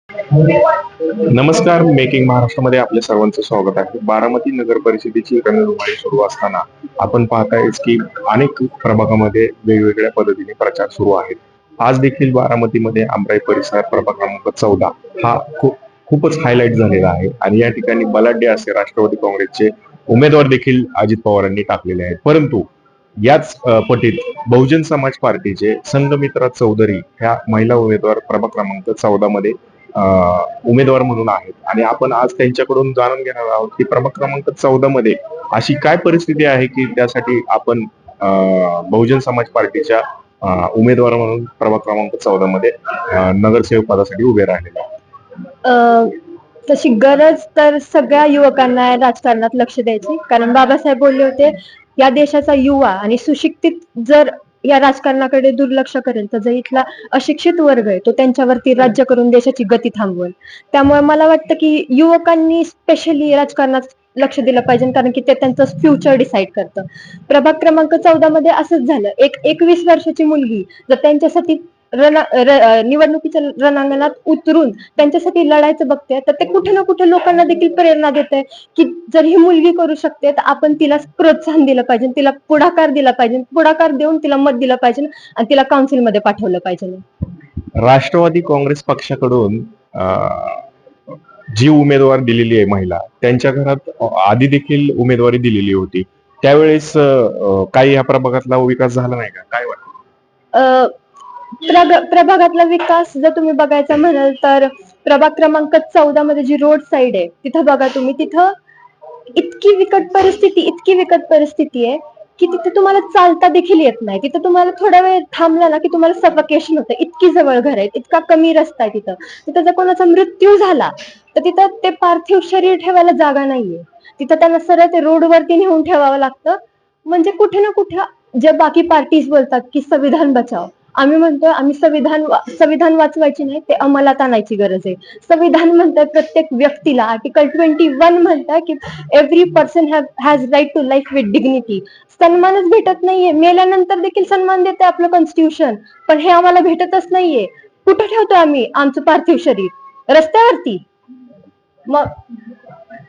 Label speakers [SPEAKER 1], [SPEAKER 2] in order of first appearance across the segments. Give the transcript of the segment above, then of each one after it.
[SPEAKER 1] नमस्कार, मेकिंग महाराष्ट्रामध्ये आपल्या सर्वांचं स्वागत आहे. बारामती नगर परिषदेची रणधुमाळी सुरू असताना आपण पाहतायच की अनेक प्रभागामध्ये वेगवेगळ्या पद्धतीने प्रचार सुरू आहेत. आज देखील बारामतीमध्ये आमराई परिसर प्रभाग क्रमांक 14 हा खूपच हायलाइट झालेला आहे आणि या ठिकाणी बलाढ्य असे राष्ट्रवादी काँग्रेसचे उमेदवार देखील अजित पवारांनी टाकलेले आहेत. परंतु याच पटीत बहुजन समाज पार्टीचे संघमित्रा चौधरी ह्या महिला उमेदवार प्रभाग क्रमांक 14 मध्ये उमेदवार म्हणून आहेत आणि आपण आज त्यांच्याकडून जाणून घेणार आहोत की प्रभाग क्रमांक 14 मध्ये अशी काय परिस्थिती आहे की त्यासाठी आपण बहुजन समाज पार्टीच्या उमेदवार म्हणून प्रभाग क्रमांक 14 मध्ये नगरसेवक पदासाठी उभे राहिलेले.
[SPEAKER 2] तशी गरज तर सगळ्या युवकांना राजकारणात लक्ष द्यायची, कारण बाबासाहेब बोलले होते या देशाचा युवा आणि सुशिक्षित जर या राजकारणाकडे दुर्लक्ष करेल तर जो इथला अशिक्षित वर्ग आहे तो त्यांच्यावरती राज्य करून देशाची गती थांबवेल. त्यामुळे मला वाटतं की युवकांनी स्पेशली राजकारणात लक्ष दिलं पाहिजे, कारण की ते त्यांचं फ्युचर डिसाईड करतं. प्रभाग क्रमांक 14 मध्ये असंच झालं. एक 21 वर्षाची मुलगी जर त्यांच्यासाठी निवडणुकीच्या रणांगणात उतरून त्यांच्यासाठी लढायचं बघते तर ते कुठे ना कुठे लोकांना देखील प्रेरणा देते की जर ही मुलगी करू शकते तर आपण तिला प्रोत्साहन दिलं पाहिजे, तिला पुढाकार दिला पाहिजे, पुढाकार देऊन तिला मत दिलं पाहिजे आणि तिला काउन्सिल मध्ये पाठवलं पाहिजे.
[SPEAKER 1] राष्ट्रवादी काँग्रेस पक्षाकडून जी उमेदवार दिलेली आहे महिला, त्यांच्या घरात आधी देखील उमेदवारी दिलेली होती. त्यावेळेस काही या प्रभागातला विकास झाला नाही का, काय वाटतं?
[SPEAKER 2] प्रभागातला विकास जर तुम्ही बघायचा म्हणाल तर प्रभाग क्रमांक 14 मध्ये जी रोड साईड आहे तिथं बघा तुम्ही, तिथं इतकी विकट परिस्थिती आहे की तिथे तुम्हाला चालता देखील येत नाही. तिथं तुम्हाला थोडा वेळ थांबला ना की तुम्हाला सफोकेशन होतं. इतकी जवळ घर आहे, इतका कमी रस्ता आहे तिथं जर कोणाचा मृत्यू झाला तर तिथं ते पार्थिव शरीर ठेवायला जागा नाहीये. तिथं त्यांना सरळ ते रोडवरती नेऊन ठेवावं लागतं. म्हणजे कुठे ना कुठे जे बाकी पार्टीज बोलतात की संविधान बचाव, आम्ही म्हणतोय आम्ही संविधान वाचवायची नाही, ते अंमलात आणायची गरज आहे. संविधान म्हणतंय प्रत्येक व्यक्तीला, आर्टिकल 21 म्हणतंय की every person has right to life with dignity. सन्मानच भेटत नाहीये. मेल्यानंतर देखील सन्मान देते आपलं कॉन्स्टिट्यूशन, पण हे आम्हाला भेटतच नाहीये. कुठं ठेवतोय आम्ही आमचं पार्थिव शरीर? रस्त्यावरती. मग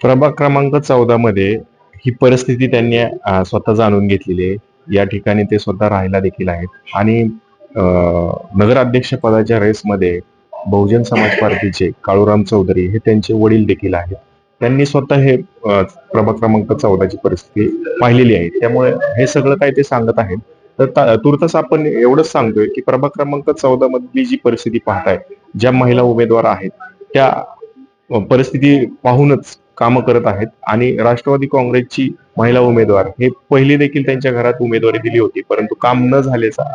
[SPEAKER 1] प्रभाग क्रमांक 14 मध्ये ही परिस्थिती त्यांनी स्वतः जाणून घेतलेली आहे. या ठिकाणी ते स्वतः राहायला देखील आहेत आणि नगराध्यक्ष पदाच्या रेसमध्ये बहुजन समाज पार्टीचे काळूराम चौधरी हे त्यांचे वडील देखील आहेत. त्यांनी स्वतः हे प्रभाग क्रमांक 14 ची परिस्थिती पाहिलेली आहे. त्यामुळे हे सगळं काय ते सांगत आहेत. तर तुर्तास आपण एवढंच सांगतोय की प्रभाग क्रमांक 14 मधली जी परिस्थिती पाहताय, ज्या महिला उमेदवार आहेत त्या परिस्थिती पाहूनच कामं करत आहेत आणि राष्ट्रवादी काँग्रेसची महिला उमेदवार हे पहिली देखील त्यांच्या घरात उमेदवारी दिली होती, परंतु काम न झाल्याचा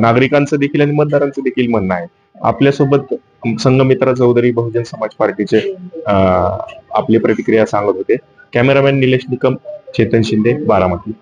[SPEAKER 1] नागरिकांचं देखील आणि मतदारांचं देखील म्हणणं आहे. आपल्यासोबत संघमित्रा चौधरी बहुजन समाज पार्टीचे आपली प्रतिक्रिया सांगत होते. कॅमेरामॅन निलेश निकम, चेतन शिंदे, बारामती.